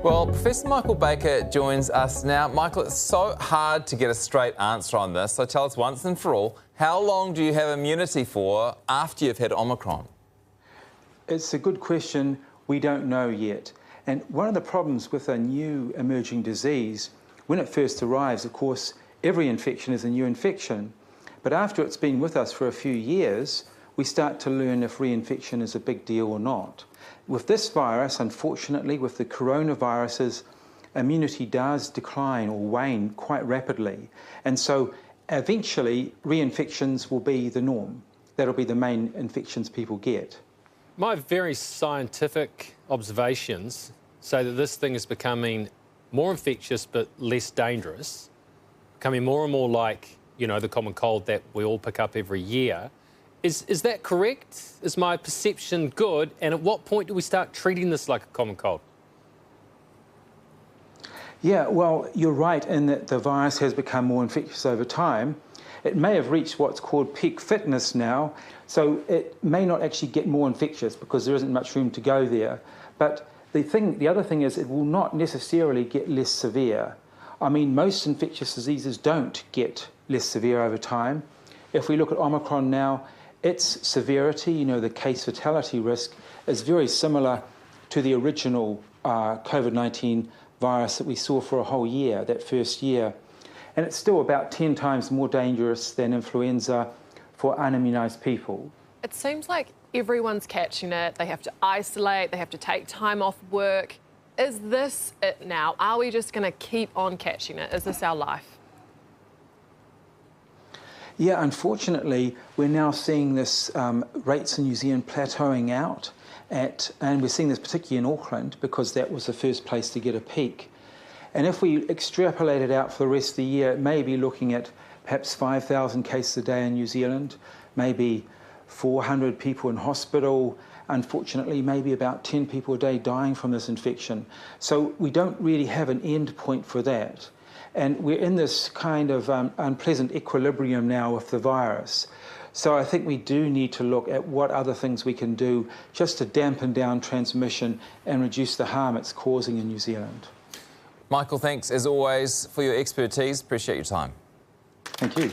Well, Professor Michael Baker joins us now. Michael, it's so hard to get a straight answer on this, so tell us once and for all, how long do you have immunity for after you've had Omicron? It's a good question. We don't know yet. And one of the problems with a new emerging disease, when it first arrives, of course, every infection is a new infection. But after it's been with us for a few years, we start to learn if reinfection is a big deal or not. With this virus, unfortunately, with the coronaviruses, immunity does decline or wane quite rapidly. And so eventually reinfections will be the norm. That'll be the main infections people get. My very scientific observations say that this thing is becoming more infectious but less dangerous, becoming more and more like, you know, the common cold that we all pick up every year. Is that correct? Is my perception good? And at what point do we start treating this like a common cold? Yeah, well, you're right in that the virus has become more infectious over time. It may have reached what's called peak fitness now, so it may not actually get more infectious because there isn't much room to go there. But the other thing is it will not necessarily get less severe. I mean, most infectious diseases don't get less severe over time. If we look at Omicron now, its severity, you know, the case fatality risk, is very similar to the original COVID-19 virus that we saw for a whole year, that first year. And it's still about 10 times more dangerous than influenza for unimmunised people. It seems like everyone's catching it. They have to isolate, they have to take time off work. Is this it now? Are we just going to keep on catching it? Is this our life? Yeah, unfortunately, we're now seeing this rates in New Zealand plateauing out, and we're seeing this particularly in Auckland because that was the first place to get a peak. And if we extrapolate it out for the rest of the year, it may be looking at perhaps 5,000 cases a day in New Zealand, maybe 400 people in hospital, unfortunately maybe about 10 people a day dying from this infection. So we don't really have an end point for that. And we're in this kind of unpleasant equilibrium now with the virus. So I think we do need to look at what other things we can do just to dampen down transmission and reduce the harm it's causing in New Zealand. Michael, thanks as always for your expertise. Appreciate your time. Thank you.